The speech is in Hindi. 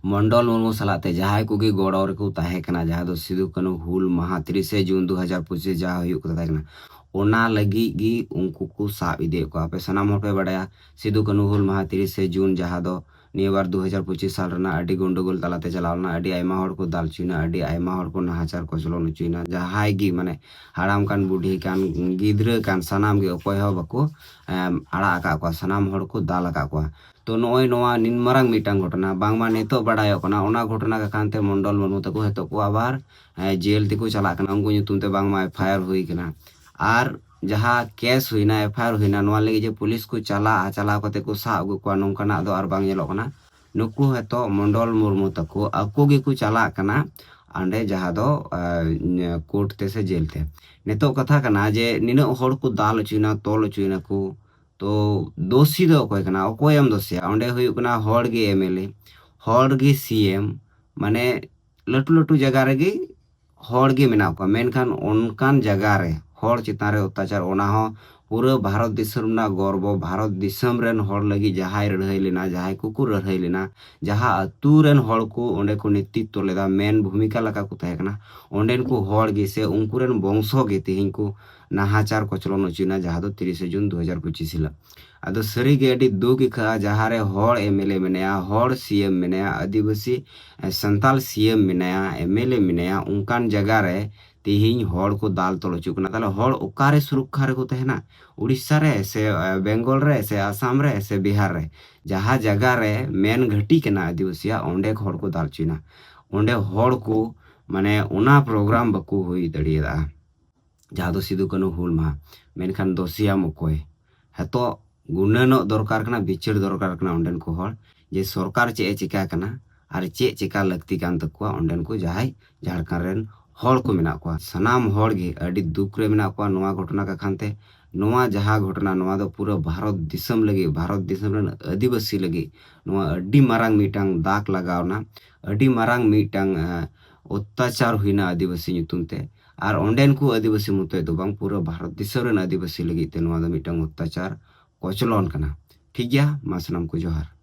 मंडल मुर्मू सलाते जहां कुगी गड़ो रेको ताहे कना जहां दो सिदु कानू हुल महा 30 जून 2025 जहां हुयुग ताहे कना ओना लगी गी उनको को साब इदे को आपे सनाम हर पे बड़ाया सिदु कानू हुल महा 30 जून जहां दो निया बार 2025 साल रना अडी गंडगोल तलाते चलावना अडी आयमा हर को दालचुना अडी आयमा हर को नाहाचार कचलन चुना जहां गी माने हाराम कान बुढ़ी कान गिद्र कान सनाम गे अकय हो बको आड़ा आका को सनाम हर को दाल आका को तो नॉय नोआ निनमारांग मीटांग घटना बांगमा नेतो बड़ायो कना ओना घटना का कांते मंडल मुर्मू तको हेतो को आबार जेल तिको चला कना उनको nyutum ते बांगमा एफआईआर हुई कना आर जहाँ केस हुईना एफआईआर हुईना नोआ लगी जे पुलिस को चला कते को सा अगु को नोंकाना दो आर बांग येलो कना नुकु हेतो मंडल मुर्मू तको अको गे को चला कना अंडे जहाँ दो कोर्ट ते से जेल ते नेतो कथा कना जे निनो हड़ को दाल चुना तोल चुना को तो दोषी दो अकय कना अकयम दोषिया ओंडे हुयुग कना हड़ गे एमएलए हड़ गे सीएम माने लटू लटू जगह रेगी हड़ गे मेना को मेनखान ओनकान जगह रे हड़ चितान रे अत्याचार ओना हो पूरा भारत दिसम ना गर्व भारत दिसम रेन हड़ लगी जहाय लड़ाई लेना जहाय कुकुर लड़ाई लेना जहाँ अतु रेन हड़ को ओंडे को नेतृत्व लेदा मेन भूमिका लगा को तहे कना ओंडेन को हड़ गे से उनको रेन वंशो गे तेहिं को नाहाचार कचलन चुना जहाँ दो 30 जून 2025 हिला अदो सरी गे अडी दुख इखा जहाँ रे हड़ एमएलए मेनाया हड़ सीएम मेनाया आदिवासी संताल सीएम मेनाया एमएलए मेनाया उनकान जगह रे तेहिं हड़ को दाल तोल चुकना ताले हड़ ओकारे सुरक्षा रे को तहेना उड़ीसा रे से बेंगल रे से आसाम रे से बिहार रे जहाँ जगह रे मेन घटी केना आदिवासिया ओंडे हड़ को दाल चुना ओंडे हड़ को माने ओना प्रोग्राम बको हुई दड़िया जहाँ दो सिदु कानू हुल महा मेनखान दोषिया मकोय हेतो गुनानो दरकार कना बिचार दरकार कना ओंडेन को हड़ जे सरकार चे चिका कना आर चे चिका लगती कान तकुआ ओंडेन को जहाय झारखंड रेन हड़ को मेना को सनाम हड़ गे अडी दुख रे मेना को नोआ घटना का खानते नोआ जहाँ घटना नोआ दो पूरा भारत दिसम लगी भारत दिसम रेन आदिवासी लगी नोआ अडी मारांग मीटांग दाग लगावना अडी मारांग मीटांग अत्याचार हुईना आदिवासी nyutum ते आर ओंडेन को आदिवासी मुते दो बांग पूरा भारत दिसम रेन आदिवासी लगी ते नोआ दो मीटांग अत्याचार कचलन कना ठीक गया मा सनाम को जोहार।